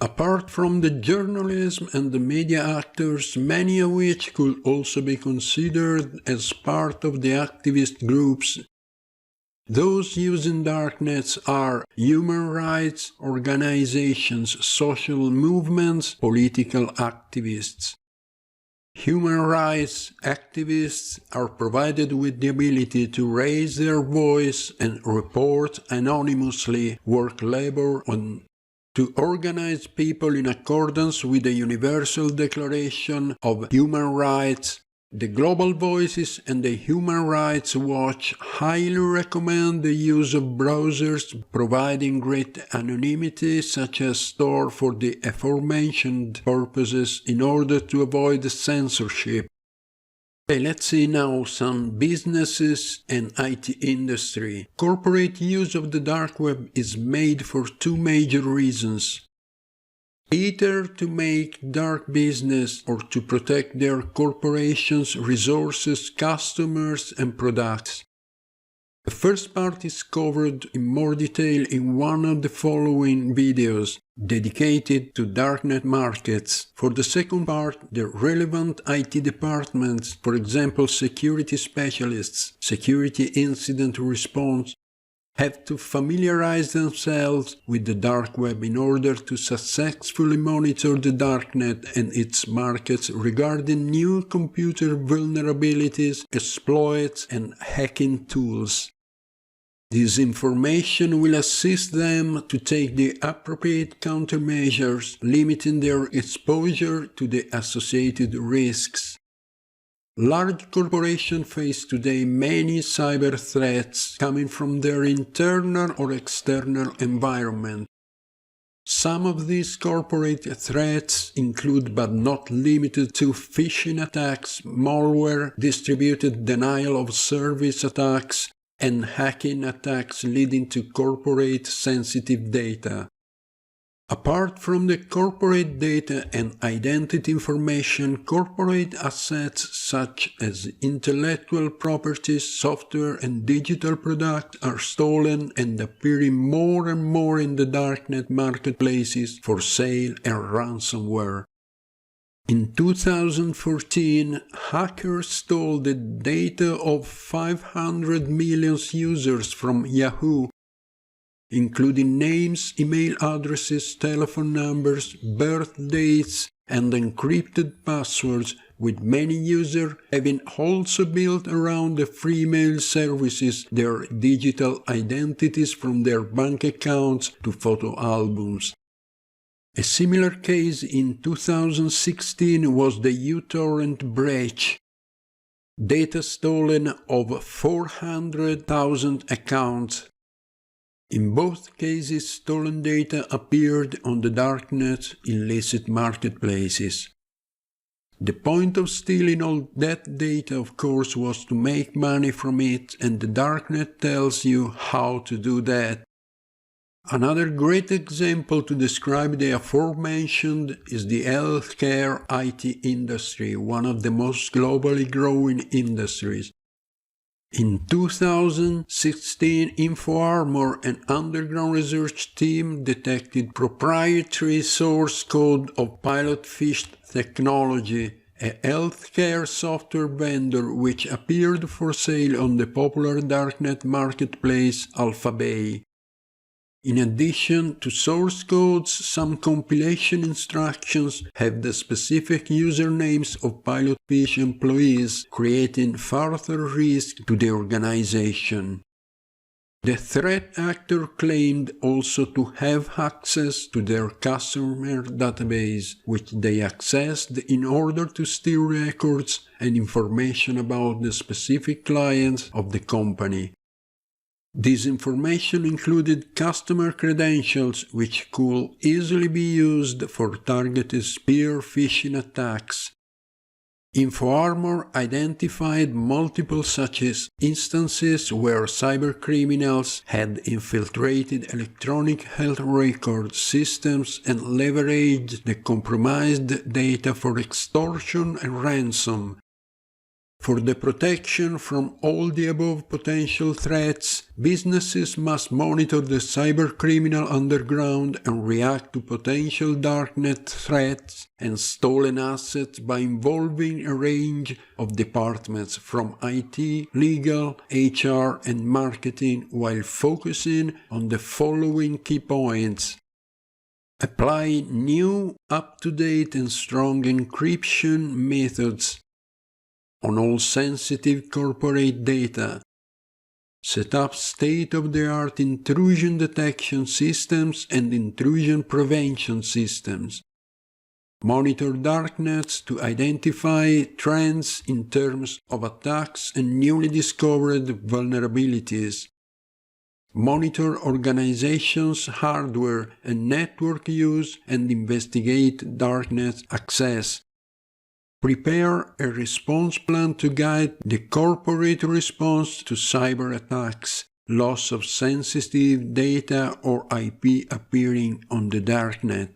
Apart from the journalism and the media actors, many of which could also be considered as part of the activist groups, those using darknets are human rights organizations, social movements, political activists. Human rights activists are provided with the ability to raise their voice and report anonymously work labor to organize people in accordance with the Universal Declaration of Human Rights. The Global Voices and the Human Rights Watch highly recommend the use of browsers providing great anonymity such as Tor for the aforementioned purposes in order to avoid censorship. Okay, let's see now some businesses and IT industry. Corporate use of the dark web is made for two major reasons. Either to make dark business or to protect their corporations' resources, customers, and products. The first part is covered in more detail in one of the following videos dedicated to darknet markets. For the second part, the relevant IT departments, for example security specialists, security incident response, have to familiarize themselves with the dark web in order to successfully monitor the darknet and its markets regarding new computer vulnerabilities, exploits, and hacking tools. This information will assist them to take the appropriate countermeasures, limiting their exposure to the associated risks. Large corporations face today many cyber threats coming from their internal or external environment. Some of these corporate threats include but not limited to phishing attacks, malware, distributed denial of service attacks, and hacking attacks leading to corporate sensitive data. Apart from the corporate data and identity information, corporate assets such as intellectual properties, software, and digital products are stolen and appearing more and more in the darknet marketplaces for sale and ransomware. In 2014, hackers stole the data of 500 million users from Yahoo, including names, email addresses, telephone numbers, birth dates, and encrypted passwords, with many users having also built around the free mail services their digital identities from their bank accounts to photo albums. A similar case in 2016 was the uTorrent breach. Data stolen of 400,000 accounts. In both cases, stolen data appeared on the darknet illicit marketplaces. The point of stealing all that data, of course, was to make money from it, and the darknet tells you how to do that. Another great example to describe the aforementioned is the healthcare IT industry, one of the most globally growing industries. In 2016, InfoArmor, an underground research team, detected proprietary source code of Pilotfish Technology, a healthcare software vendor which appeared for sale on the popular darknet marketplace Alphabay. In addition to source codes, some compilation instructions have the specific usernames of Pilotfish employees, creating further risk to the organization. The threat actor claimed also to have access to their customer database, which they accessed in order to steal records and information about the specific clients of the company. This information included customer credentials, which could easily be used for targeted spear phishing attacks. InfoArmor identified multiple such instances where cybercriminals had infiltrated electronic health record systems and leveraged the compromised data for extortion and ransom. For the protection from all the above potential threats, businesses must monitor the cybercriminal underground and react to potential darknet threats and stolen assets by involving a range of departments from IT, legal, HR, and marketing while focusing on the following key points. Apply new, up-to-date and strong encryption methods on all sensitive corporate data. Set up state-of-the-art intrusion detection systems and intrusion prevention systems. Monitor darknets to identify trends in terms of attacks and newly discovered vulnerabilities. Monitor organizations' hardware and network use and investigate darknet access. Prepare a response plan to guide the corporate response to cyber attacks, loss of sensitive data or IP appearing on the darknet.